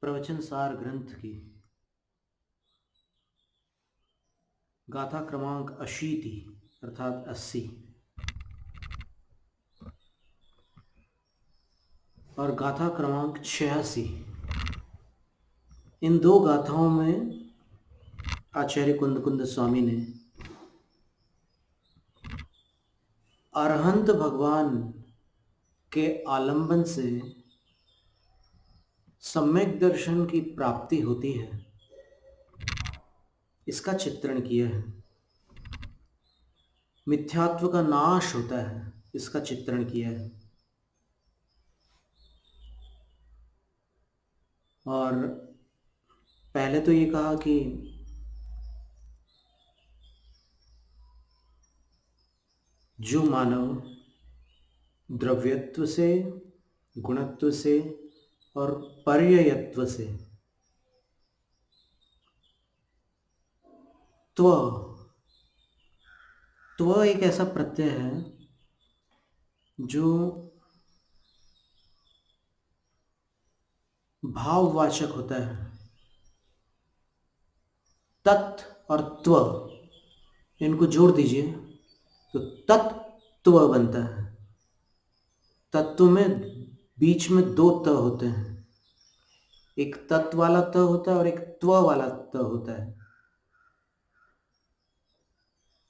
प्रवचन सार ग्रंथ की गाथा क्रमांक 80 अर्थात 80 और गाथा क्रमांक 86। इन दो गाथाओं में आचार्य कुंद स्वामी ने अरहंत भगवान के आलंबन से सम्यक दर्शन की प्राप्ति होती है, इसका चित्रण किया है। मिथ्यात्व का नाश होता है, इसका चित्रण किया है। और पहले तो ये कहा कि जो मानव द्रव्यत्व से, गुणत्व से और पर्ययत्व से त्व एक ऐसा प्रत्यय है जो भाववाचक होता है। तत् और त्व इनको जोड़ दीजिए तो तत्त्व बनता है। तत्व में बीच में दो त होते हैं, एक तत्व वाला त होता है और एक त्व वाला त होता है।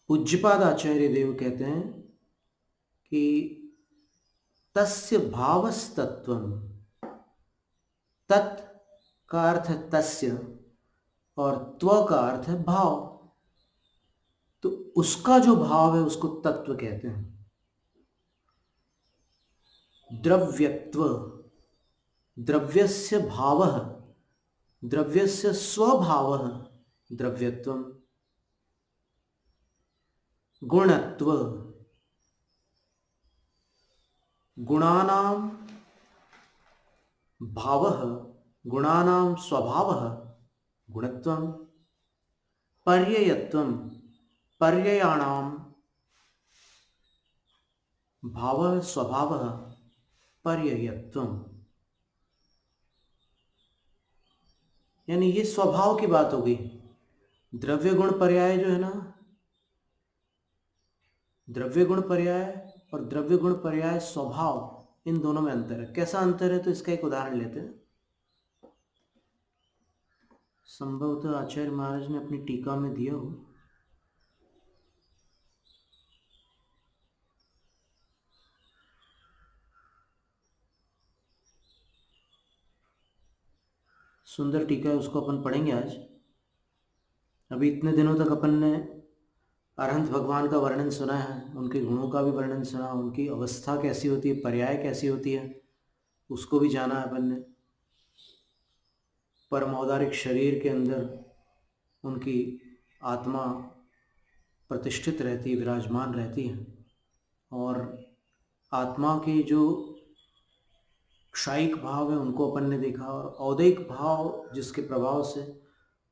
पूज्यपाद आचार्य देव कहते हैं कि तस्य भावस्तत्वम, तत् का अर्थ है तस्य और त्व का अर्थ है भाव, तो उसका जो भाव है उसको तत्व कहते हैं। द्रव्यत्व, द्रव्यस्य भावः, द्रव्यस्य स्वभावः द्रव्यत्वम्। गुणत्व, गुणानां भावः, गुणानां स्वभावः गुणत्वम्। पर्ययत्वम्, पर्ययाणां भावः स्वभावः पर्ययत्वम्। यानी ये स्वभाव की बात होगी। द्रव्य गुण पर्याय जो है ना, द्रव्य गुण पर्याय और द्रव्य गुण पर्याय स्वभाव, इन दोनों में अंतर है। कैसा अंतर है तो इसका एक उदाहरण लेते हैं। संभवतः आचार्य महाराज ने अपनी टीका में दिया हो। सुंदर टीका है, उसको अपन पढ़ेंगे आज। अभी इतने दिनों तक अपन ने अरहंत भगवान का वर्णन सुना है, उनके गुणों का भी वर्णन सुना, उनकी अवस्था कैसी होती है, पर्याय कैसी होती है, उसको भी जाना है अपन ने। परम औदारिक शरीर के अंदर उनकी आत्मा प्रतिष्ठित रहती है, विराजमान रहती है, और आत्मा के जो क्षायिक भाव है उनको अपन ने देखा, और औदैक भाव जिसके प्रभाव से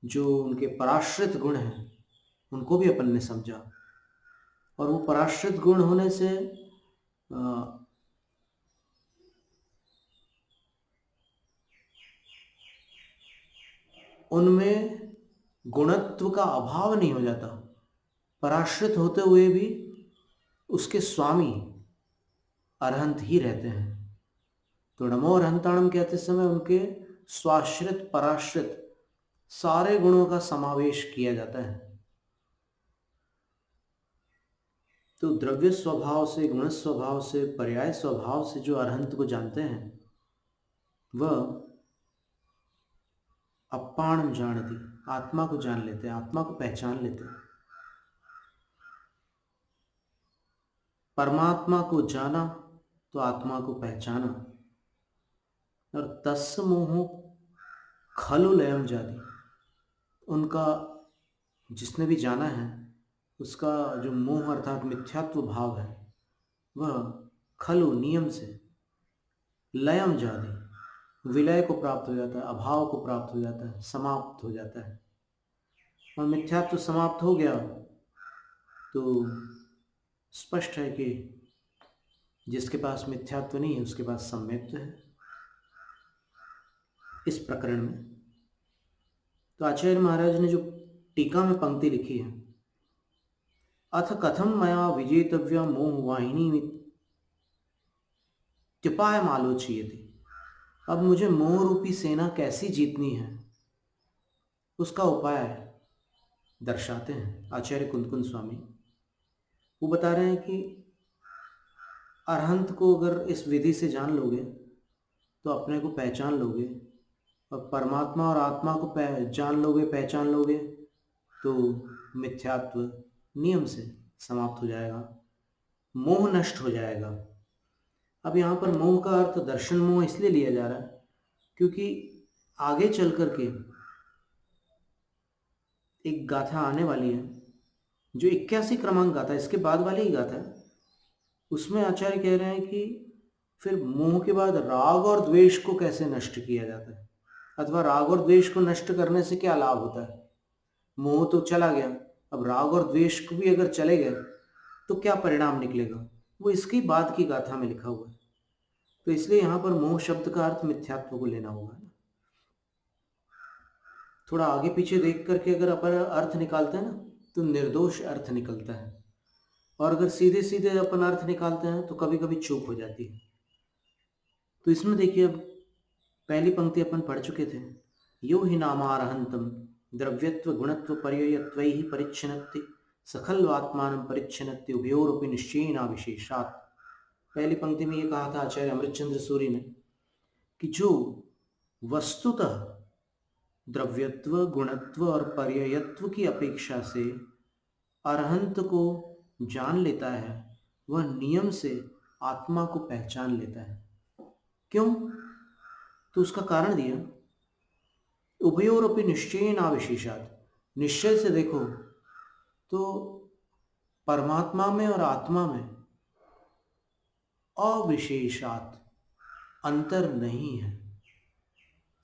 जो उनके पराश्रित गुण हैं उनको भी अपन ने समझा। और वो पराश्रित गुण होने से उनमें गुणत्व का अभाव नहीं हो जाता। पराश्रित होते हुए भी उसके स्वामी अरहंत ही रहते हैं। तो नमो अरहंताणम कहते समय उनके स्वाश्रित पराश्रित सारे गुणों का समावेश किया जाता है। तो द्रव्य स्वभाव से, गुण स्वभाव से, पर्याय स्वभाव से जो अरहंत को जानते हैं वह अप्पाणम जानती, आत्मा को जान लेते हैं, आत्मा को पहचान लेते हैं। परमात्मा को जाना तो आत्मा को पहचाना। और तस्य मोहो खलु लयम जाति, उनका जिसने भी जाना है उसका जो मोह अर्थात मिथ्यात्व भाव है वह खलु नियम से, लयम जाति विलय को प्राप्त हो जाता है, अभाव को प्राप्त हो जाता है, समाप्त हो जाता है। और मिथ्यात्व समाप्त हो गया तो स्पष्ट है कि जिसके पास मिथ्यात्व नहीं है उसके पास सम्यक्त्व है। इस प्रकरण में। तो आचार्य महाराज ने जो टीका में पंक्ति लिखी है, अथ कथम मया विजेतव्य मोहवाहिनी त्युपायम आलोचयति। अब मुझे मोह रूपी सेना कैसी जीतनी है, उसका उपाय दर्शाते हैं आचार्य कुंदकुंद स्वामी। वो बता रहे हैं कि अरहंत को अगर इस विधि से जान लोगे तो अपने को पहचान लोगे, और परमात्मा और आत्मा को जान लोगे, पहचान लोगे, तो मिथ्यात्व नियम से समाप्त हो जाएगा, मोह नष्ट हो जाएगा। अब यहाँ पर मोह का अर्थ दर्शन मोह इसलिए लिया जा रहा है क्योंकि आगे चल करके एक गाथा आने वाली है जो 81 क्रमांक गाथा, इसके बाद वाली ही गाथा है। उसमें आचार्य कह रहे हैं कि फिर मोह के बाद राग और द्वेष को कैसे नष्ट किया जाता है, अथवा राग और द्वेष को नष्ट करने से क्या लाभ होता है। मोह तो चला गया, अब राग और द्वेष को भी अगर चले गए तो क्या परिणाम निकलेगा, वो इसकी बाद की गाथा में लिखा हुआ है। तो इसलिए यहाँ पर मोह शब्द का अर्थ मिथ्यात्व को लेना होगा। थोड़ा आगे पीछे देख करके अगर अपन अर्थ निकालते हैं ना तो निर्दोष अर्थ निकलता है, और अगर सीधे सीधे अपन अर्थ निकालते हैं तो कभी कभी चूक हो जाती है। तो इसमें देखिए, अब पहली पंक्ति अपन पढ़ चुके थे, यो हि नामारहंतम द्रव्यत्व गुणत्व पर्ययत्वैहि परिच्छिन्नति सखल्वात्मानं परिच्छिन्नति उभयोरपि निश्चयेन विशेषात्। पहली पंक्ति में ये कहा था आचार्य अमृतचंद्र सूरी ने कि जो वस्तुतः द्रव्यत्व गुणत्व और पर्ययत्व की अपेक्षा से अरहंत को जान लेता है, वह नियम से आत्मा को पहचान लेता है। क्यों? तो उसका कारण दिया, उभयोरपि निश्चयेन विशेषात्। निश्चय से देखो तो परमात्मा में और आत्मा में अविशेषात् अंतर नहीं है,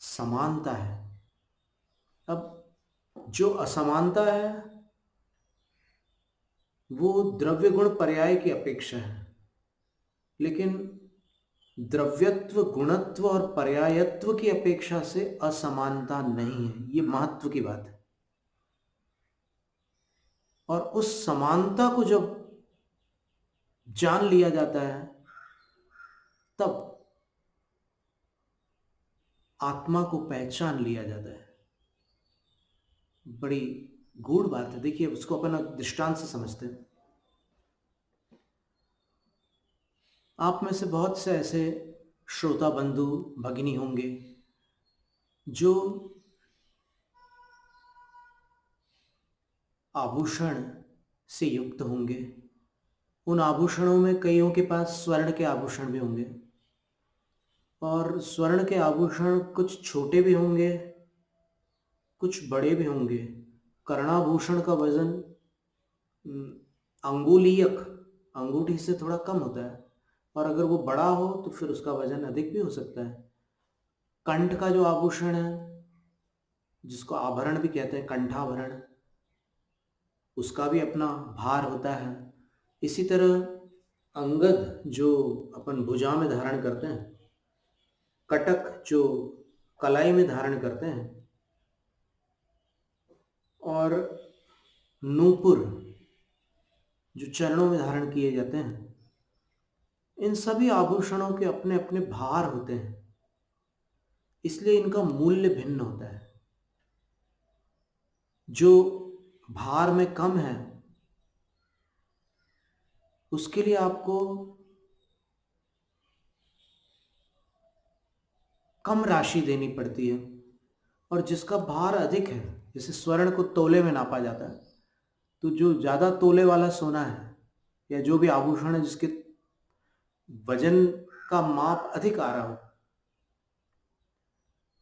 समानता है। अब जो असमानता है वो द्रव्य गुण पर्याय की अपेक्षा है, लेकिन द्रव्यत्व गुणत्व और पर्यायत्व की अपेक्षा से असमानता नहीं है। ये महत्व की बात है। और उस समानता को जब जान लिया जाता है तब आत्मा को पहचान लिया जाता है। बड़ी गूढ़ बात है। देखिए, उसको अपन दृष्टांत से समझते हैं। आप में से बहुत से ऐसे श्रोता बंधु भगिनी होंगे जो आभूषण से युक्त होंगे। उन आभूषणों में कईयों के पास स्वर्ण के आभूषण भी होंगे, और स्वर्ण के आभूषण कुछ छोटे भी होंगे, कुछ बड़े भी होंगे। कर्णाभूषण का वजन अंगुलीयक, अंगूठी से थोड़ा कम होता है, और अगर वो बड़ा हो तो फिर उसका वजन अधिक भी हो सकता है। कंठ का जो आभूषण है, जिसको आभरण भी कहते हैं, कंठाभरण, उसका भी अपना भार होता है। इसी तरह अंगद जो अपन भुजा में धारण करते हैं, कटक जो कलाई में धारण करते हैं, और नूपुर जो चरणों में धारण किए जाते हैं, इन सभी आभूषणों के अपने अपने भार होते हैं, इसलिए इनका मूल्य भिन्न होता है। जो भार में कम है उसके लिए आपको कम राशि देनी पड़ती है, और जिसका भार अधिक है, जैसे स्वर्ण को तोले में नापा जाता है, तो जो ज़्यादा तोले वाला सोना है या जो भी आभूषण है जिसके वजन का माप अधिक आ रहा हो,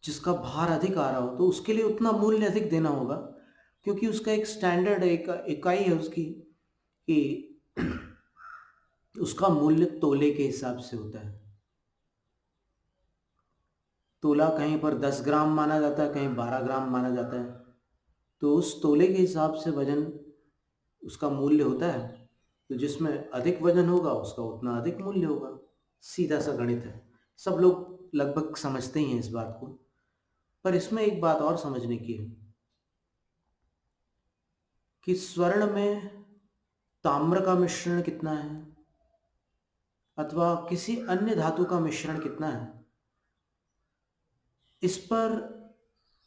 जिसका भार अधिक आ रहा हो, तो उसके लिए उतना मूल्य अधिक देना होगा, क्योंकि उसका एक स्टैंडर्ड इकाई है उसकी, कि उसका मूल्य तोले के हिसाब से होता है। तोला कहीं पर 10 ग्राम माना जाता है, कहीं 12 ग्राम माना जाता है, तो उस तोले के हिसाब से वजन उसका मूल्य होता है। तो जिसमें अधिक वजन होगा उसका उतना अधिक मूल्य होगा। सीधा सा गणित है, सब लोग लगभग समझते ही हैं इस बात को। पर इसमें एक बात और समझने की है कि स्वर्ण में ताम्र का मिश्रण कितना है अथवा किसी अन्य धातु का मिश्रण कितना है, इस पर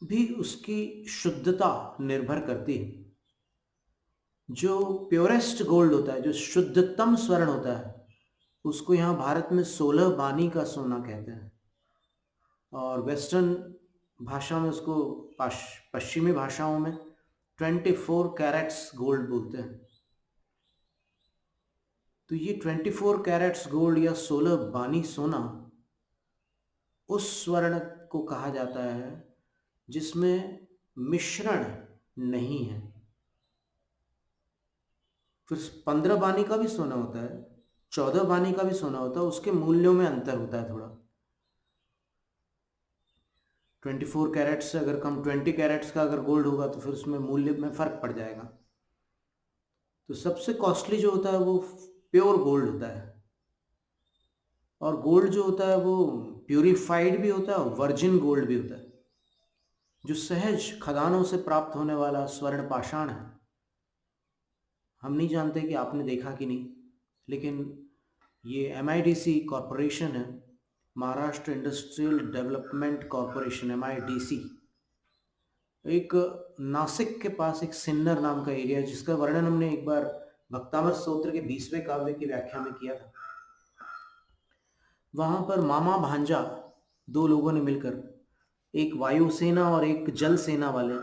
भी उसकी शुद्धता निर्भर करती है। जो प्योरेस्ट गोल्ड होता है, जो शुद्धतम स्वर्ण होता है, उसको यहाँ भारत में 16 बानी का सोना कहते हैं, और वेस्टर्न भाषा में उसको पश्चिमी भाषाओं में 24 कैरेट्स गोल्ड बोलते हैं। तो ये 24 कैरेट्स गोल्ड या 16 बानी सोना उस स्वर्ण को कहा जाता है जिसमें मिश्रण नहीं है। फिर 15 बानी का भी सोना होता है, 14 बानी का भी सोना होता है, उसके मूल्यों में अंतर होता है थोड़ा। 24 कैरेट्स से अगर कम 20 कैरेट्स का अगर गोल्ड होगा तो फिर उसमें मूल्य में फर्क पड़ जाएगा। तो सबसे कॉस्टली जो होता है वो प्योर गोल्ड होता है, और गोल्ड जो होता है वो प्यूरिफाइड भी होता है और वर्जिन गोल्ड भी होता है। जो सहज खदानों से प्राप्त होने वाला स्वर्ण पाषाण है, हम नहीं जानते कि आपने देखा कि नहीं, लेकिन ये MIDC कॉरपोरेशन है, Maharashtra industrial development corporation, MIDC, एक नासिक के पास एक सिन्नर नाम का एरिया है जिसका वर्णन हमने एक बार भक्तामृत स्तोत्र के 20वें काव्य की व्याख्या में किया था। वहां पर मामा भांजा दो लोगों ने मिलकर, एक वायुसेना और एक जल सेना वाले,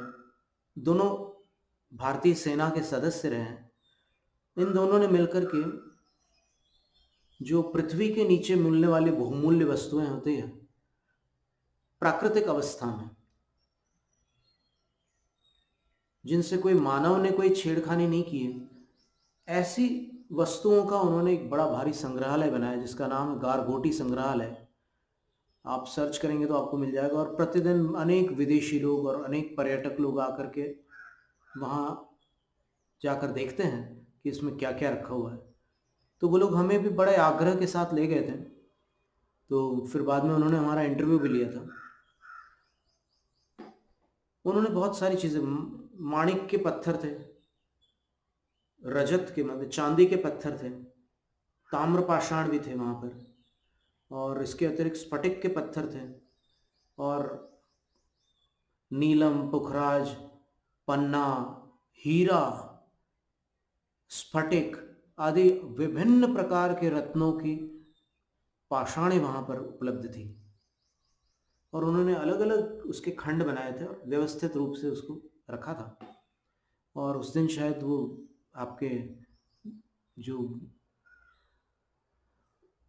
दोनों भारतीय सेना के सदस्य रहे हैं। इन दोनों ने मिलकर के जो पृथ्वी के नीचे मिलने वाली बहुमूल्य वस्तुएं होती हैं प्राकृतिक अवस्था में, जिनसे कोई मानव ने कोई छेड़खानी नहीं की है, ऐसी वस्तुओं का उन्होंने एक बड़ा भारी संग्रहालय बनाया जिसका नाम है गारगोटी संग्रहालय। आप सर्च करेंगे तो आपको मिल जाएगा, और प्रतिदिन अनेक विदेशी लोग और अनेक पर्यटक लोग आकर के वहाँ जाकर देखते हैं कि इसमें क्या क्या रखा हुआ है। तो वो लोग हमें भी बड़े आग्रह के साथ ले गए थे, तो फिर बाद में उन्होंने हमारा इंटरव्यू भी लिया था। उन्होंने बहुत सारी चीज़ें, माणिक के पत्थर थे, रजत के मतलब चांदी के पत्थर थे, ताम्र पाषाण भी थे वहाँ पर, और इसके अतिरिक्त स्फटिक के पत्थर थे, और नीलम, पुखराज, पन्ना, हीरा, स्फटिक आदि विभिन्न प्रकार के रत्नों की पाषाणें वहाँ पर उपलब्ध थी। और उन्होंने अलग अलग उसके खंड बनाए थे और व्यवस्थित रूप से उसको रखा था। और उस दिन शायद वो आपके जो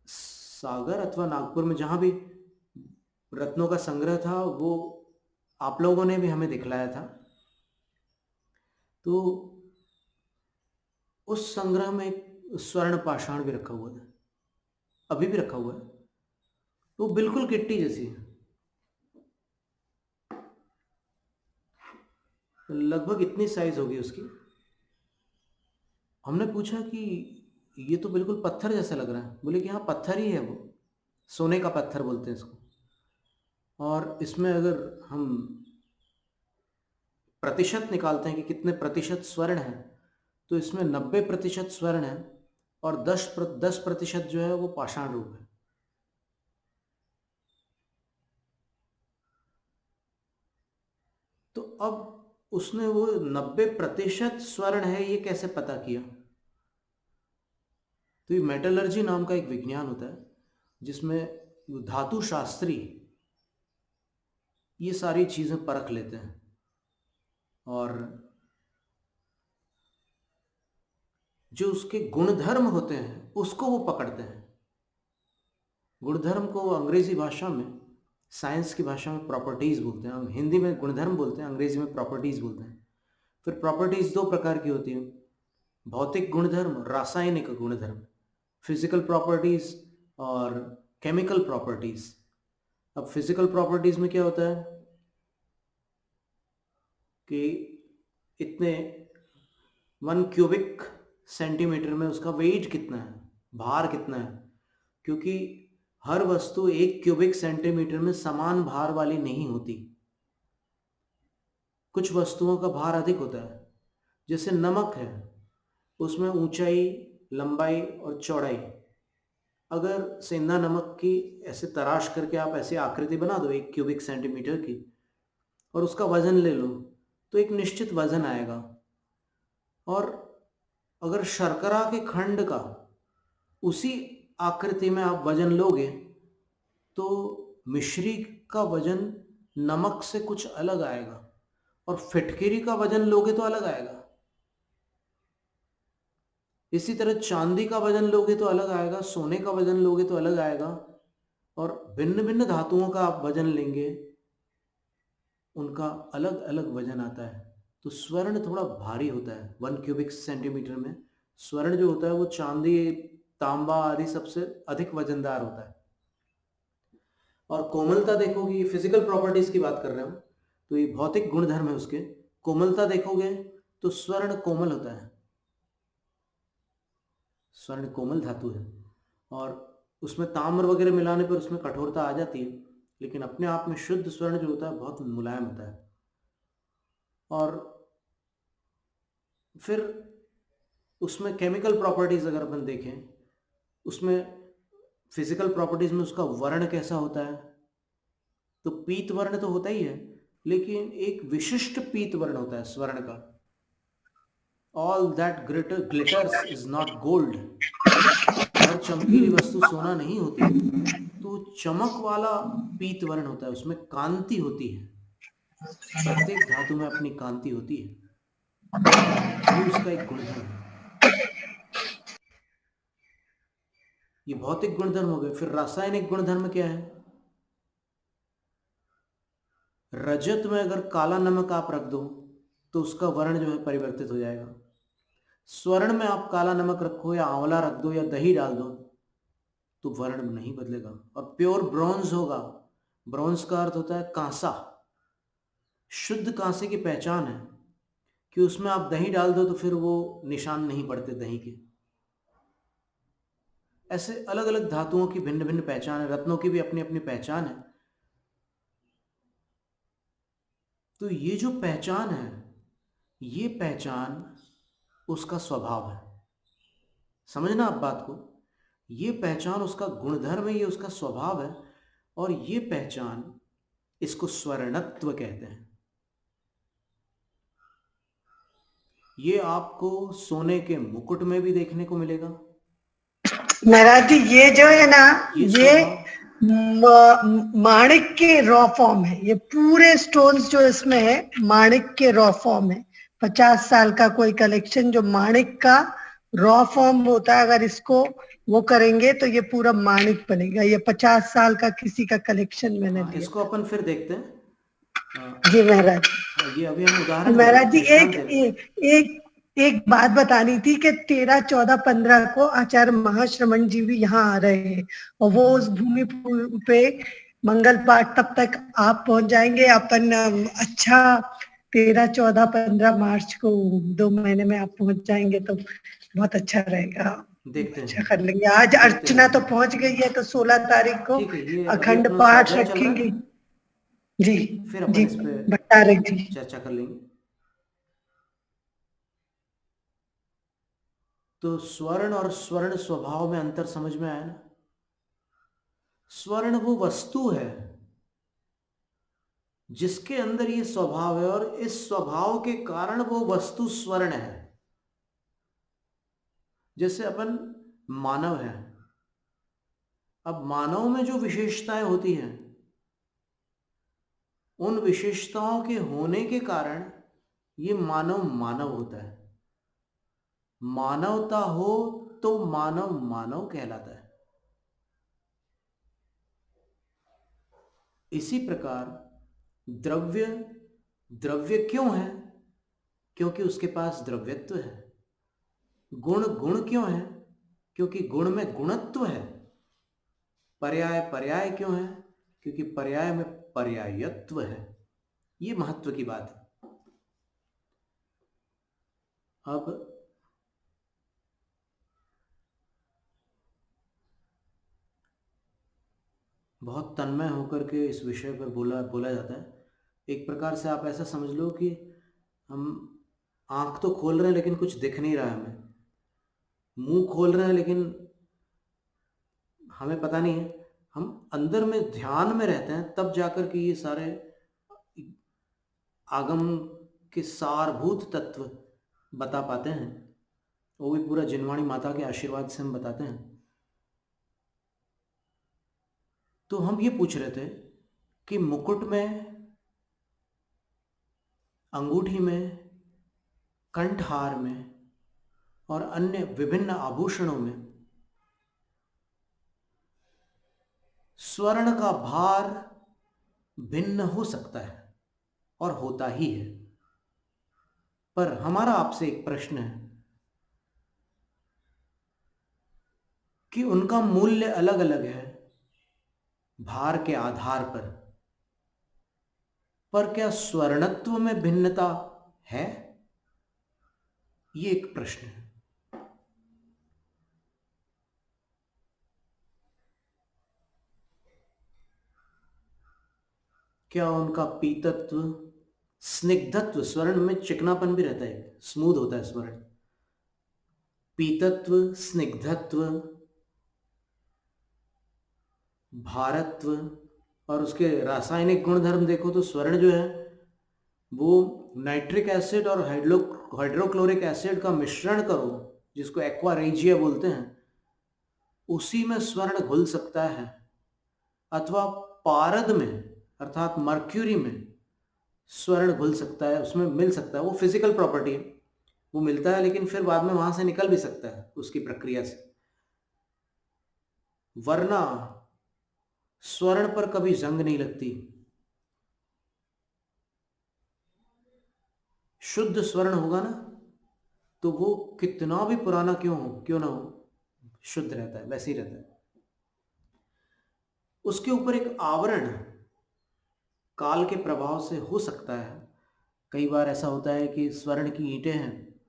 सागर अथवा नागपुर में जहाँ भी रत्नों का संग्रह था वो आप लोगों ने भी हमें दिखलाया था। तो उस संग्रह में एक स्वर्ण पाषाण भी रखा हुआ था, अभी भी रखा हुआ है, वो बिल्कुल गिट्टी जैसी है, लगभग इतनी साइज होगी उसकी। हमने पूछा कि ये तो बिल्कुल पत्थर जैसा लग रहा है, बोले कि हाँ पत्थर ही है, वो सोने का पत्थर बोलते हैं इसको। और इसमें अगर हम प्रतिशत निकालते हैं कि कितने प्रतिशत स्वर्ण है, तो इसमें 90% स्वर्ण है और 10% जो है वो पाषाण रूप है। तो अब उसने वो 90% स्वर्ण है ये कैसे पता किया? तो ये मेटलर्जी नाम का एक विज्ञान होता है जिसमें धातु शास्त्री ये सारी चीजें परख लेते हैं, और जो उसके गुणधर्म होते हैं उसको वो पकड़ते हैं। गुणधर्म को अंग्रेजी भाषा में, साइंस की भाषा में प्रॉपर्टीज बोलते हैं, हिंदी में गुणधर्म बोलते हैं, अंग्रेजी में प्रॉपर्टीज बोलते हैं। फिर प्रॉपर्टीज दो प्रकार की होती हैं, भौतिक गुणधर्म, रासायनिक गुणधर्म, फिजिकल प्रॉपर्टीज और केमिकल प्रॉपर्टीज। अब फिजिकल प्रॉपर्टीज में क्या होता है कि इतने 1 क्यूबिक सेंटीमीटर में उसका वेट कितना है, भार कितना है, क्योंकि हर वस्तु 1 क्यूबिक सेंटीमीटर में समान भार वाली नहीं होती। कुछ वस्तुओं का भार अधिक होता है। जैसे नमक है, उसमें ऊंचाई, लंबाई और चौड़ाई। अगर सेंधा नमक की ऐसे तराश करके आप ऐसी आकृति बना दो 1 क्यूबिक सेंटीमीटर की, और उसका वजन ले लो, तो एक निश्चित वजन आएगा। और अगर शर्करा के खंड का उसी आकृति में आप वजन लोगे, तो मिश्री का वजन नमक से कुछ अलग आएगा, और फिटकिरी का वजन लोगे तो अलग आएगा। इसी तरह चांदी का वजन लोगे तो अलग आएगा, सोने का वजन लोगे तो अलग आएगा, और भिन्न भिन्न धातुओं का आप वजन लेंगे, उनका अलग अलग वजन आता है। तो स्वर्ण थोड़ा भारी होता है 1 क्यूबिक सेंटीमीटर में। स्वर्ण जो होता है वो चांदी, तांबा आदि सबसे अधिक वजनदार होता है। और कोमलता देखोगे, ये फिजिकल प्रॉपर्टीज की बात कर रहे हैं हम, तो ये भौतिक गुणधर्म है उसके। कोमलता देखोगे तो स्वर्ण कोमल होता है, स्वर्ण कोमल धातु है, और उसमें ताम्र वगैरह मिलाने पर उसमें कठोरता आ जाती है, लेकिन अपने आप में शुद्ध स्वर्ण जो होता है बहुत मुलायम होता है। और फिर उसमें केमिकल प्रॉपर्टीज अगर अपन देखें, उसमें फिजिकल प्रॉपर्टीज में उसका वर्ण कैसा होता है, तो पीत वर्ण तो होता ही है, लेकिन एक विशिष्ट पीत वर्ण होता है स्वर्ण का। All that glitters is not gold. हर चमकीली वस्तु सोना नहीं होती, तो चमक वाला पीत वर्ण होता है, उसमें कांति होती है। प्रत्येक धातु में अपनी कांति होती है, ये उसका एक गुणधर्म है। ये भौतिक गुणधर्म हो गए। फिर रासायनिक गुणधर्म क्या है? रजत में अगर काला नमक आप रख दो तो उसका वर्ण जो है परिवर्तित हो जाएगा। स्वर्ण में आप काला नमक रखो या आंवला रख दो या दही डाल दो तो वर्ण नहीं बदलेगा। और प्योर ब्रॉन्ज होगा, ब्रॉन्ज का अर्थ होता है कांसा। शुद्ध कांसे की पहचान है कि उसमें आप दही डाल दो तो फिर वो निशान नहीं पड़ते दही के। ऐसे अलग अलग धातुओं की भिन्न भिन्न पहचान है, रत्नों की भी अपनी अपनी पहचान है। तो ये जो पहचान है, ये पहचान उसका स्वभाव है। समझना आप बात को, ये पहचान उसका गुणधर्म है, ये उसका स्वभाव है। और ये पहचान, इसको स्वर्णत्व कहते हैं। ये आपको सोने के मुकुट में भी देखने को मिलेगा। महाराज जी, ये जो है ना, ये ये स्वभाव माणिक के रॉ फॉर्म है। ये पूरे स्टोन्स जो इसमें है माणिक के रॉ फॉर्म है। 50 साल का कोई कलेक्शन जो माणिक का रॉ फॉर्म होता है, अगर इसको वो करेंगे तो ये पूरा माणिक बनेगा। ये 50 साल का किसी का कलेक्शन मैंने लिया इसको था। अपन फिर देखते हैं। जी महाराज। ये अभी हम उदाहरण दे रहे हैं, महाराज जी, दृष्टांत दे रहे हैं। एक एक बात बतानी थी कि 13, 14, 15 को आचार्य महाश्रमण जी भी यहाँ आ रहे हैं, और वो उस भूमि पे मंगल पाठ, तब तक आप पहुंच जाएंगे। अपन अच्छा 13, 14, 15 मार्च को 2 महीने में आप पहुंच जाएंगे तो बहुत अच्छा रहेगा। देखते अच्छा हैं, कर लेंगे। आज देखते अर्चना तो हैं। पहुंच गई है, तो 16 तारीख को ठीक है, ये अभी अखंड अपना पाठ स्वाध्याय चल रहा रखेंगे। है, जी फिर जी अपन इस पे भट्टारक जी। चर्चा कर लेंगे। तो स्वर्ण और स्वर्ण स्वभाव में अंतर समझ में आया ना? स्वर्ण वो वस्तु है जिसके अंदर ये स्वभाव है, और इस स्वभाव के कारण वो वस्तु स्वर्ण है। जैसे अपन मानव है, अब मानव में जो विशेषताएं होती हैं, उन विशेषताओं के होने के कारण ये मानव मानव होता है। मानवता हो तो मानव मानव कहलाता है। इसी प्रकार द्रव्य द्रव्य क्यों है? क्योंकि उसके पास द्रव्यत्व है। गुण गुण क्यों है? क्योंकि गुण में गुणत्व है। पर्याय पर्याय क्यों है? क्योंकि पर्याय में पर्यायत्व है। ये महत्व की बात है। अब बहुत तन्मय होकर के इस विषय पर बोला जाता है, एक प्रकार से आप ऐसा समझ लो कि हम आंख तो खोल रहे हैं लेकिन कुछ दिख नहीं रहा है हमें, मुंह खोल रहे हैं लेकिन हमें पता नहीं है। हम अंदर में ध्यान में रहते हैं तब जाकर के ये सारे आगम के सारभूत तत्व बता पाते हैं, वो भी पूरा जिनवाणी माता के आशीर्वाद से हम बताते हैं। तो हम ये पूछ रहे थे कि मुकुट में, अंगूठी में, कंठहार में और अन्य विभिन्न आभूषणों में स्वर्ण का भार भिन्न हो सकता है और होता ही है, पर हमारा आपसे एक प्रश्न है कि उनका मूल्य अलग अलग है भार के आधार पर क्या स्वर्णत्व में भिन्नता है? ये एक प्रश्न है। क्या उनका पीतत्व, स्निग्धत्व, स्वर्ण में चिकनापन भी रहता है, स्मूथ होता है स्वर्ण, पीतत्व, स्निग्धत्व, भारत्व और उसके रासायनिक गुणधर्म देखो तो स्वर्ण जो है वो नाइट्रिक एसिड और हाइड्रोक्लोरिक एसिड का मिश्रण करो, जिसको एक्वा रेजिया बोलते हैं, उसी में स्वर्ण घुल सकता है, अथवा पारद में अर्थात मर्क्यूरी में स्वर्ण घुल सकता है, उसमें मिल सकता है। वो फिजिकल प्रॉपर्टी है, वो मिलता है लेकिन फिर बाद में वहां से निकल भी सकता है उसकी प्रक्रिया से। वरना स्वर्ण पर कभी जंग नहीं लगती। शुद्ध स्वर्ण होगा ना तो वो कितना भी पुराना क्यों ना हो, शुद्ध रहता है, वैसे ही रहता है। उसके ऊपर एक आवरण काल के प्रभाव से हो सकता है। कई बार ऐसा होता है कि स्वर्ण की ईंटें हैं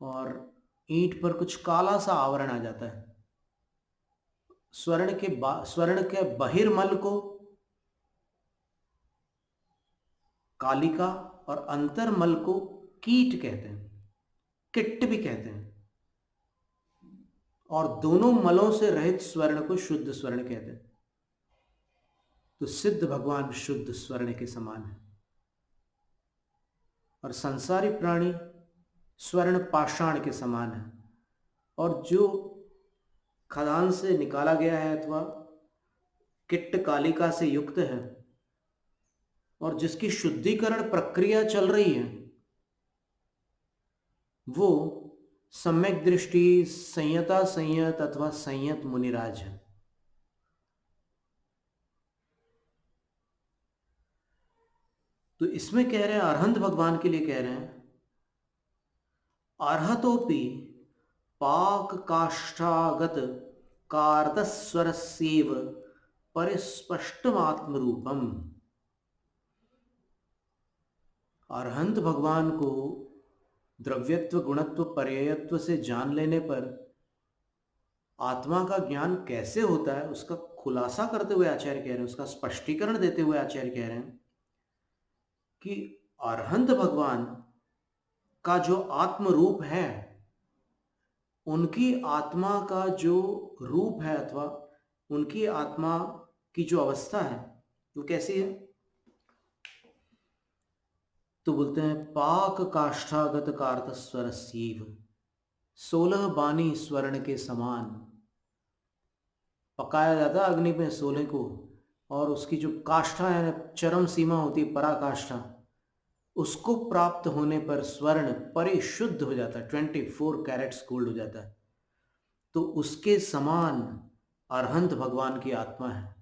और ईंट पर कुछ काला सा आवरण आ जाता है। स्वर्ण के बहिर्मल को कालिका और अंतर्मल को कीट कहते हैं, किट्ट भी कहते हैं, और दोनों मलों से रहित स्वर्ण को शुद्ध स्वर्ण कहते हैं। तो सिद्ध भगवान शुद्ध स्वर्ण के समान है और संसारी प्राणी स्वर्ण पाषाण के समान है। और जो खदान से निकाला गया है अथवा किट्ट कालिका से युक्त है और जिसकी शुद्धिकरण प्रक्रिया चल रही है, वो सम्यक दृष्टि, संयता संयत अथवा संयत मुनिराज है। तो इसमें कह रहे हैं, अरहंत भगवान के लिए कह रहे हैं, अर्हतोपि पाक काष्ठागत कार्तस्वरस्येव परिस्पष्टमात्म रूपम। अरहंत भगवान को द्रव्यत्व, गुणत्व, पर्यायत्व से जान लेने पर आत्मा का ज्ञान कैसे होता है उसका खुलासा करते हुए आचार्य कह रहे हैं, उसका स्पष्टीकरण देते हुए आचार्य कह रहे हैं कि अरहंत भगवान का जो आत्म रूप है, उनकी आत्मा का जो रूप है अथवा उनकी आत्मा की जो अवस्था है वो कैसी है? तो बोलते हैं पाक काष्ठागत कार्त स्वर सीव, 16 बानी स्वर्ण के समान पकाया जाता है अग्नि में 16 को, और उसकी जो काष्ठा है, चरम सीमा होती है पराकाष्ठा, उसको प्राप्त होने पर स्वर्ण परिशुद्ध हो जाता है, 24 कैरेट्स गोल्ड हो जाता है। तो उसके समान अरहंत भगवान की आत्मा है।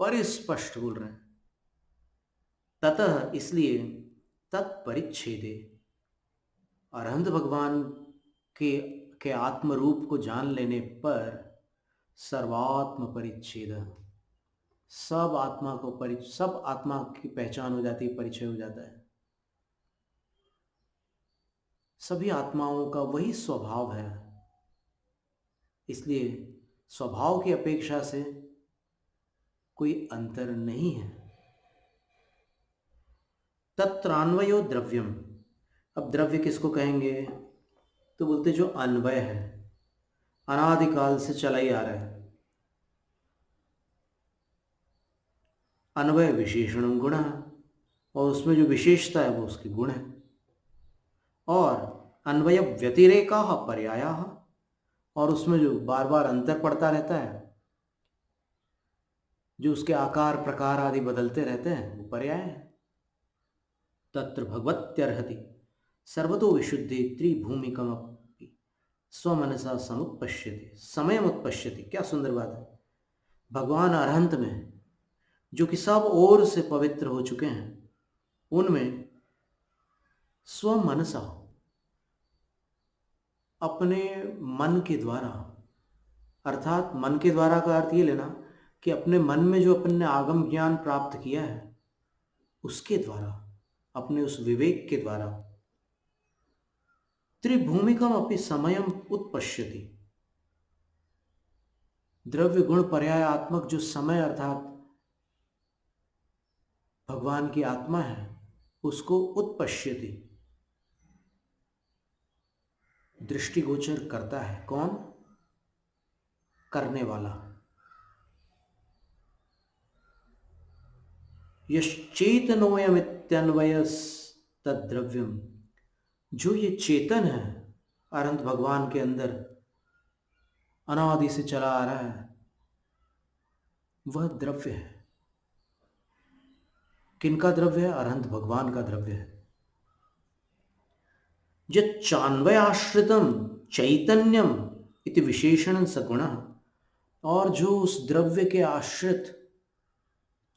परिस्पष्ट बोल रहे हैं, ततः इसलिए तत्परिच्छेदे, अरहंत भगवान के आत्म रूप को जान लेने पर सर्वात्म परिच्छेद, सब आत्मा की पहचान हो जाती है, परिचय हो जाता है। सभी आत्माओं का वही स्वभाव है, इसलिए स्वभाव की अपेक्षा से कोई अंतर नहीं है। तत्रान्वयो द्रव्यम। अब द्रव्य किसको कहेंगे? तो बोलते जो अन्वय है, अनादिकाल से चला ही आ रहा है। अन्वय विशेषण गुण है, और उसमें जो विशेषता है वो उसकी गुण है। और अन्वय व्यतिरेका पर्याया, और उसमें जो बार बार अंतर पड़ता रहता है, जो उसके आकार प्रकार आदि बदलते रहते हैं, वो पर्याय है। तत्र भगवत्यर्हति सर्वतो विशुद्धि त्रिभूमिकमपि स्वमनसा समुत्पश्यति समयमुत्पश्यति। क्या सुंदर बात है। भगवान अरहंत में जो कि सब ओर से पवित्र हो चुके हैं, उनमें स्वमनसा, अपने मन के द्वारा, अर्थात मन के द्वारा का अर्थ ये लेना कि अपने मन में जो अपन ने आगम ज्ञान प्राप्त किया है उसके द्वारा, अपने उस विवेक के द्वारा, त्रिभूमिकम अपि समयम उत्पश्यति, द्रव्य गुण पर्यायात्मक जो समय अर्थात भगवान की आत्मा है उसको उत्पश्यति, दृष्टिगोचर करता है। कौन? करने वाला। यश्चेतनोयमित्यन्वयस्तद्द्रव्यम, जो ये चेतन है अनंत भगवान के अंदर अनादि से चला आ रहा है, वह द्रव्य है। किनका द्रव्य है? अनंत भगवान का द्रव्य है। यच्चान्वयाश्रितम चैतन्यम इति विशेषण सगुणः, और जो उस द्रव्य के आश्रित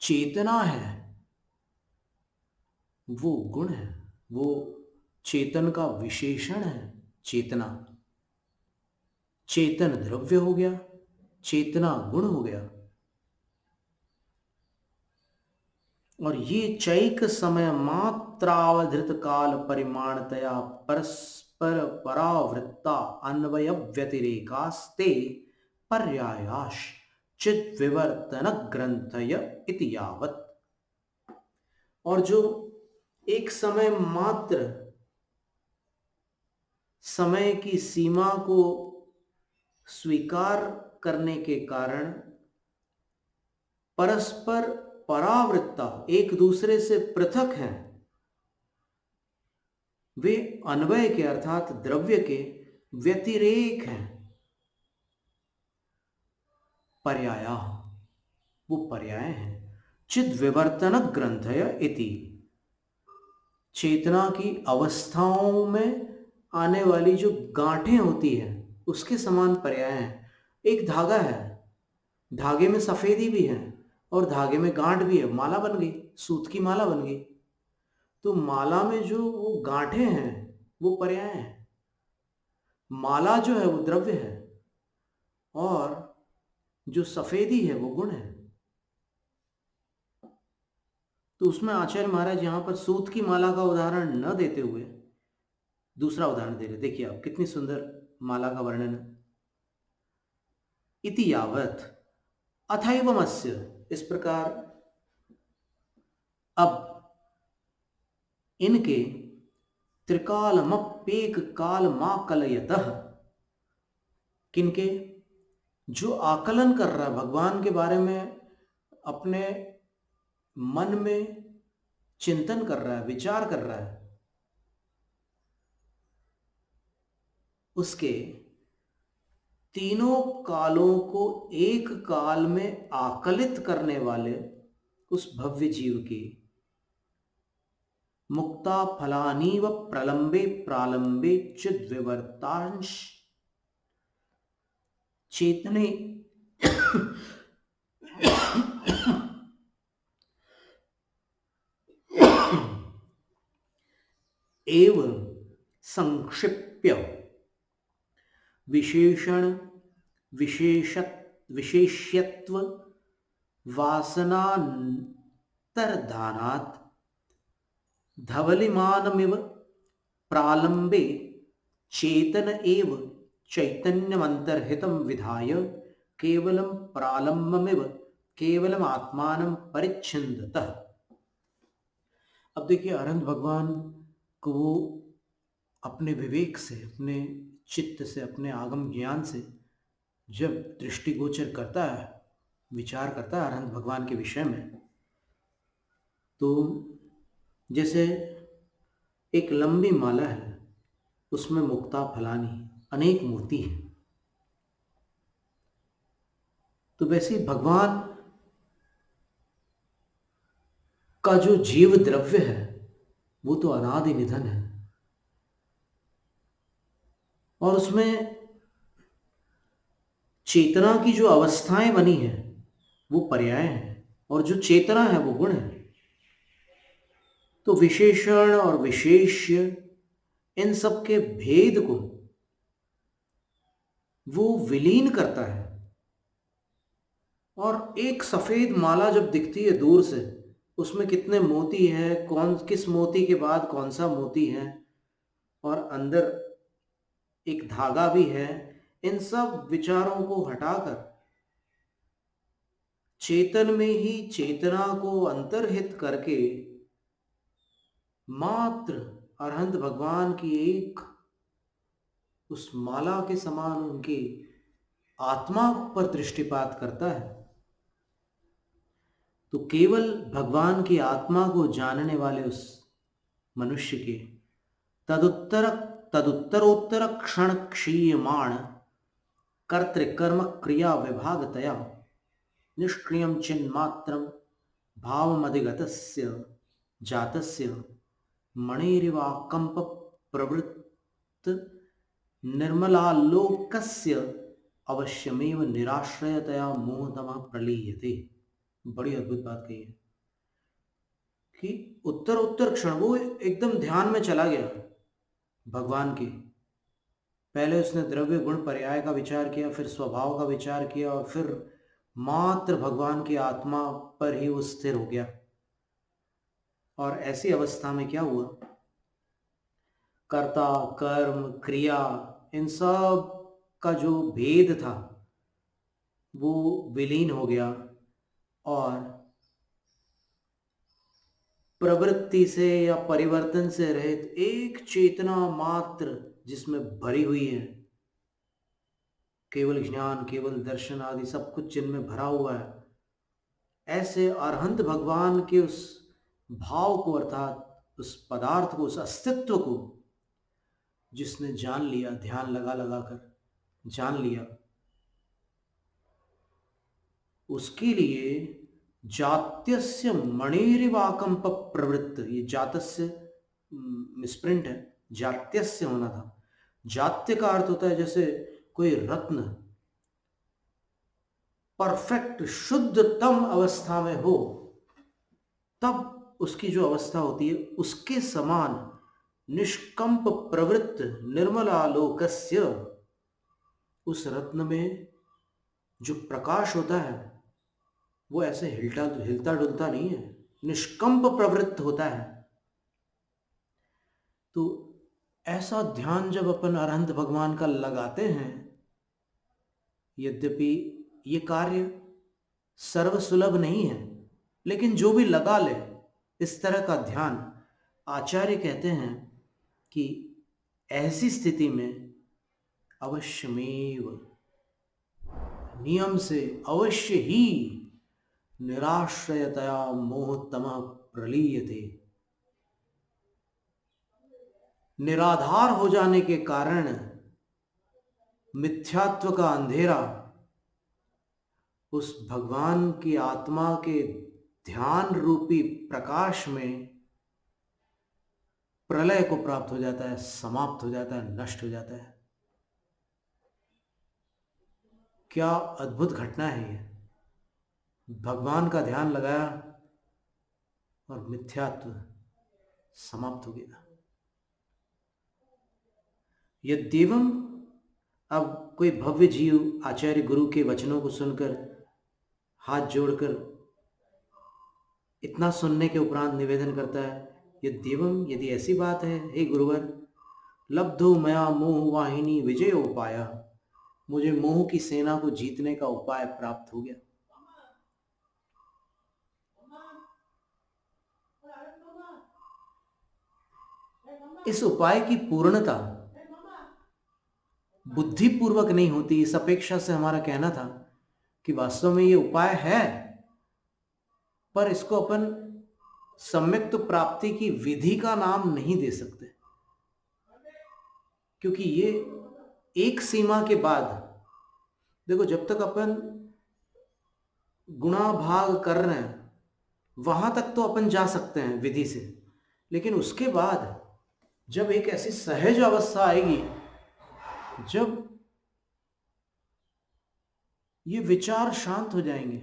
चेतना है वो गुण है, वो चेतन का विशेषण है। चेतना, चेतन द्रव्य हो गया, चेतना गुण हो गया। और ये चैक समय मात्रावधृत काल परिमाणतया परस्पर परावृत्ता अन्वय व्यतिरेकास्ते पर्यायाश चिद विवर्तन ग्रंथय इति यावत्, और जो एक समय मात्र समय की सीमा को स्वीकार करने के कारण परस्पर परावृत्ता, एक दूसरे से पृथक हैं, वे अन्वय के अर्थात द्रव्य के व्यतिरेक हैं। पर्याया, वो पर्याय हैं। चिद विवर्तन ग्रंथय इति, चेतना की अवस्थाओं में आने वाली जो गांठें होती हैं उसके समान पर्याय हैं। एक धागा है, धागे में सफेदी भी है और धागे में गांठ भी है, माला बन गई, सूत की माला बन गई। तो माला में जो वो गांठें हैं वो पर्याय हैं। माला जो है वो द्रव्य है और जो सफेदी है वो गुण है। तो उसमें आचार्य महाराज यहां पर सूत की माला का उदाहरण न देते हुए दूसरा उदाहरण दे रहे। देखिए आप, कितनी सुंदर माला का वर्णन है। इति यावत् अथैवमस्य, इस प्रकार अब इनके त्रिकालमप्येक कालमाकलयतः, किनके? जो आकलन कर रहा है भगवान के बारे में, अपने मन में चिंतन कर रहा है, विचार कर रहा है, उसके तीनों कालों को एक काल में आकलित करने वाले उस भव्य जीव की मुक्ता फलानी व प्रलंबे प्रालंबे चिद विवर्तांश चेतने एवं संक्षिप्य विशेषण विशेष्यत्व वासनान्तर्धानात् धवलिमानमिव प्रालंबे चेतन एव चैतन्यमंतर्हितं विधाय केवलं प्रालंबमिव केवलम आत्मानं परिच्छिन्दतः। अब देखिए अरहंत भगवान को वो अपने विवेक से, अपने चित्त से, अपने आगम ज्ञान से जब दृष्टिगोचर करता है, विचार करता है अरहंत भगवान के विषय में, तो जैसे एक लंबी माला है, उसमें मुक्ता फलानी अनेक मोती है, तो वैसे ही भगवान का जो जीव द्रव्य है वो तो अनादि निधन है, और उसमें चेतना की जो अवस्थाएं बनी हैं वो पर्याय हैं, और जो चेतना है वो गुण है। तो विशेषण और विशेष्य इन सब के भेद को वो विलीन करता है। और एक सफेद माला जब दिखती है दूर से, उसमें कितने मोती हैं, कौन किस मोती के बाद कौन सा मोती है, और अंदर एक धागा भी है, इन सब विचारों को हटाकर चेतन में ही चेतना को अंतर्हित करके मात्र अरहंत भगवान की एक उस माला के समान उनकी आत्मा पर दृष्टिपात करता है, तो केवल भगवान की आत्मा को जानने वाले उस मनुष्य के तदुत्तर तदुत्तरोत्तर क्षण क्षीयमाण कर्तृकर्म क्रिया विभागतया निष्क्रियं चिन्मात्रं भावमधिगतस्य जातस्य मणिरिवाकंप प्रवृत्त निर्मलालोकस्य अवश्यमेव निराश्रयतया मोहतमः प्रलीयते। बड़ी अद्भुत बात कही है कि उत्तर उत्तर क्षण वो एकदम ध्यान में चला गया भगवान के। पहले उसने द्रव्य गुण पर्याय का विचार किया, फिर स्वभाव का विचार किया, और फिर मात्र भगवान की आत्मा पर ही वो स्थिर हो गया। और ऐसी अवस्था में क्या हुआ, कर्ता कर्म क्रिया इन सब का जो भेद था वो विलीन हो गया, और प्रवृत्ति से या परिवर्तन से रहित एक चेतना मात्र जिसमें भरी हुई है, केवल ज्ञान केवल दर्शन आदि सब कुछ जिनमें भरा हुआ है, ऐसे अरहंत भगवान के उस भाव को, अर्थात उस पदार्थ को, उस अस्तित्व को जिसने जान लिया, ध्यान लगा लगा कर जान लिया, उसके लिए जात्यस्य मणिरिवाकंप प्रवृत्त, ये जातस्य मिसप्रिंट है, जात्यस्य होना था। जात्य का अर्थ होता है जैसे कोई रत्न परफेक्ट शुद्धतम अवस्था में हो, तब उसकी जो अवस्था होती है उसके समान निष्कंप प्रवृत्त निर्मलालोकस्य, उस रत्न में जो प्रकाश होता है वो ऐसे हिलता डुलता नहीं है, निष्कंप प्रवृत्त होता है। तो ऐसा ध्यान जब अपन अरहंत भगवान का लगाते हैं, यद्यपि ये कार्य सर्वसुलभ नहीं है, लेकिन जो भी लगा ले इस तरह का ध्यान, आचार्य कहते हैं कि ऐसी स्थिति में अवश्यमेव, नियम से अवश्य ही निराश्रयतया मोहतमः प्रलीयते, निराधार हो जाने के कारण मिथ्यात्व का अंधेरा उस भगवान की आत्मा के ध्यान रूपी प्रकाश में प्रलय को प्राप्त हो जाता है, समाप्त हो जाता है, नष्ट हो जाता है। क्या अद्भुत घटना है ये, भगवान का ध्यान लगाया और मिथ्यात्व समाप्त हो गया। यद्येवं, अब कोई भव्य जीव आचार्य गुरु के वचनों को सुनकर हाथ जोड़कर इतना सुनने के उपरांत निवेदन करता है, यद्येवं, यदि ऐसी बात है हे गुरुवर, लब्धो मया मोह वाहिनी विजय उपाय, मुझे मोह की सेना को जीतने का उपाय प्राप्त हो गया। इस उपाय की पूर्णता बुद्धिपूर्वक नहीं होती। इस अपेक्षा से हमारा कहना था कि वास्तव में ये उपाय है, पर इसको अपन सम्यक प्राप्ति की विधि का नाम नहीं दे सकते, क्योंकि ये एक सीमा के बाद, देखो, जब तक अपन गुणा भाग कर रहे हैं वहां तक तो अपन जा सकते हैं विधि से, लेकिन उसके बाद जब एक ऐसी सहज अवस्था आएगी जब ये विचार शांत हो जाएंगे,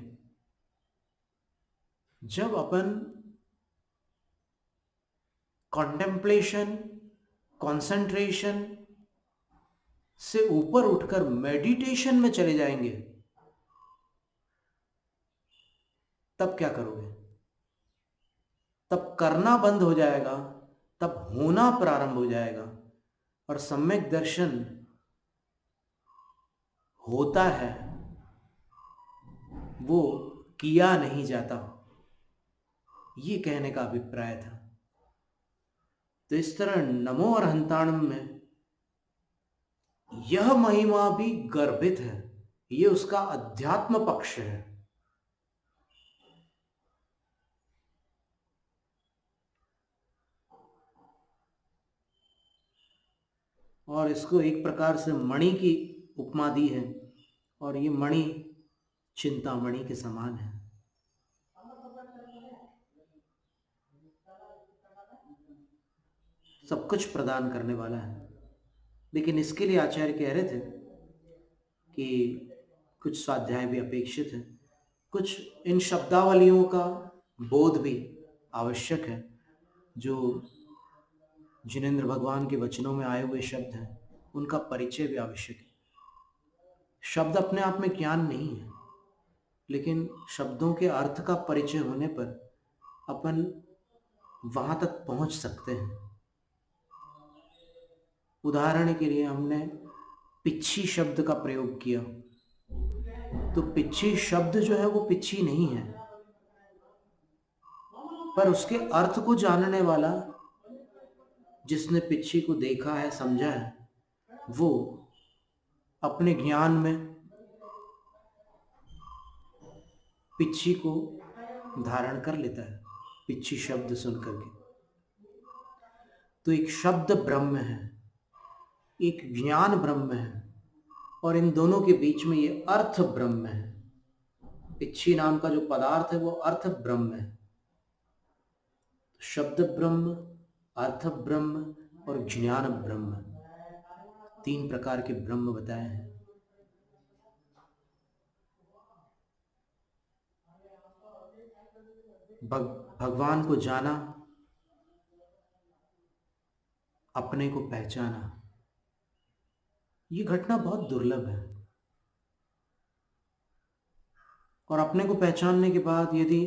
जब अपन कॉन्टेम्पलेशन, कॉन्सेंट्रेशन से ऊपर उठकर मेडिटेशन में चले जाएंगे, तब क्या करोगे? तब करना बंद हो जाएगा, तब होना प्रारंभ हो जाएगा, और सम्यक दर्शन होता है, वो किया नहीं जाता, ये कहने का अभिप्राय था। तो इस तरह नमो अरहंताणम में यह महिमा भी गर्भित है, ये उसका अध्यात्म पक्ष है। और इसको एक प्रकार से मणि की उपमा दी है, और ये मणि चिंतामणि के समान है। सब कुछ प्रदान करने वाला है। लेकिन इसके लिए आचार्य कह रहे थे कि कुछ स्वाध्याय भी अपेक्षित है, कुछ इन शब्दावलियों का बोध भी आवश्यक है, जो जिनेंद्र भगवान के वचनों में आए हुए शब्द हैं उनका परिचय भी आवश्यक है। शब्द अपने आप में ज्ञान नहीं है, लेकिन शब्दों के अर्थ का परिचय होने पर अपन वहां तक पहुंच सकते हैं। उदाहरण के लिए हमने पिच्छी शब्द का प्रयोग किया, तो पिच्छी शब्द जो है वो पिच्छी नहीं है, पर उसके अर्थ को जानने वाला, जिसने पिच्छी को देखा है, समझा है, वो अपने ज्ञान में पिच्छी को धारण कर लेता है, पिच्छी शब्द सुन करके। तो एक शब्द ब्रह्म है, एक ज्ञान ब्रह्म है, और इन दोनों के बीच में ये अर्थ ब्रह्म है। पिच्छी नाम का जो पदार्थ है वो अर्थ ब्रह्म है। शब्द ब्रह्म, अर्थ ब्रह्म और ज्ञान ब्रह्म, तीन प्रकार के ब्रह्म बताए हैं। भगवान को जाना, अपने को पहचाना, ये घटना बहुत दुर्लभ है। और अपने को पहचानने के बाद यदि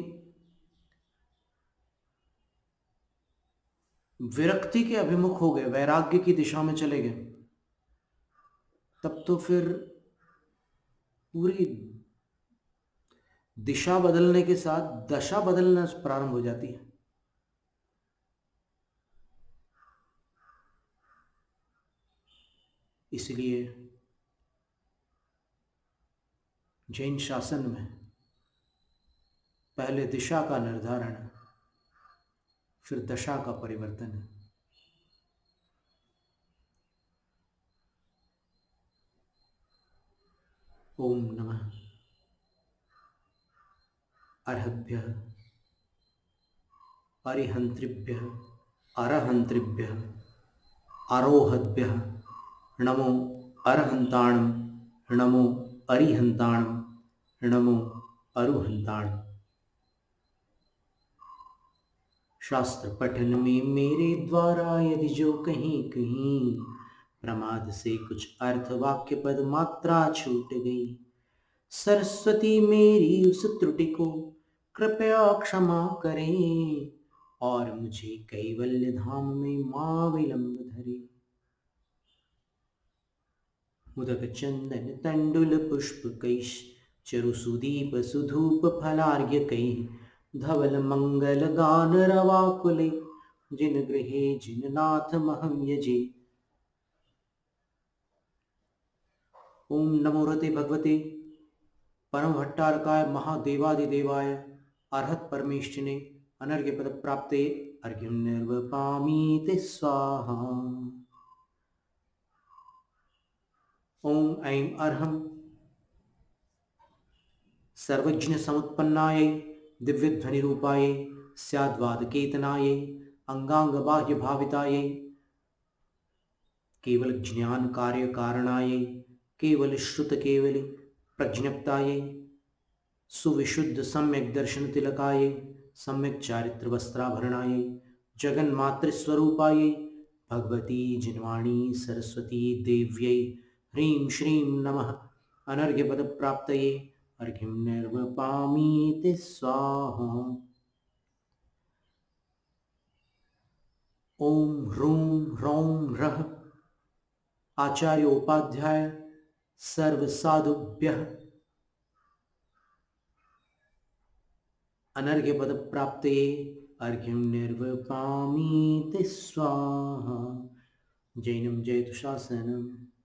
विरक्ति के अभिमुख हो गए, वैराग्य की दिशा में चले गए, तब तो फिर पूरी दिशा बदलने के साथ दशा बदलना प्रारंभ हो जाती है। इसलिए जैन शासन में पहले दिशा का निर्धारण, फिर दशा का परिवर्तन है। ओम नमः अर्हभ्यः अरिहंत्रिभ्यः अरहंत्रिभ्यः आरोहद्भ्यः नमो अरहंताणं नमो अरिहंताणं नमो अरुहंताणं। शास्त्र पठन में मेरे द्वारा यदि जो कहीं कहीं प्रमाद से कुछ अर्थ वाक्य पद मात्रा छूट गई, सरस्वती मेरी उस त्रुटि को कृपया क्षमा करें और मुझे कैवल्य धाम में मां विलंब धरे। मुदक चंदन तंडुल पुष्प कैश चरु सुदीप सुधूप फलार्घ्य कई धवल मंगल गान रवाकुले जिन गृहे जिननाथमहं यजे। ओम नमो रते भगवते परमभट्टारकाय महादेवादिदेवाय अर्हत परमेष्ठिने अनर्घ्य पद प्राप्ते अर्घ्यं निर्वपामि ते स्वाहा। ओम ऐं अर्हं सर्वज्ञ समुत्पन्नायै दिव्यध्वनिरूपायै स्याद्वादकेतनायै अंगांगबाह्य भावितायै केवल ज्ञान कार्य कारणायै केवल श्रुत केवली प्रज्ञप्तायै सुविशुद्ध सम्यक दर्शन तिलकायै सम्यक चारित्र वस्त्राभरणायै जगन्मातृस्वरूपायै भगवती जिनवाणी सरस्वती देव्यै ह्रीं श्रीं नमः। अनर्घ्यपद प्राप्तये अर्घ्यं निर्वपामि ते स्वाहा। ओम ह्रूं ह्रौं ह्रः आचार्योपाध्याय सर्वसाधुभ्यः अनर्घ्यपद प्राप्तये अर्घ्यं निर्वपामि ते स्वाहा। जैनं जयतु शासनम्।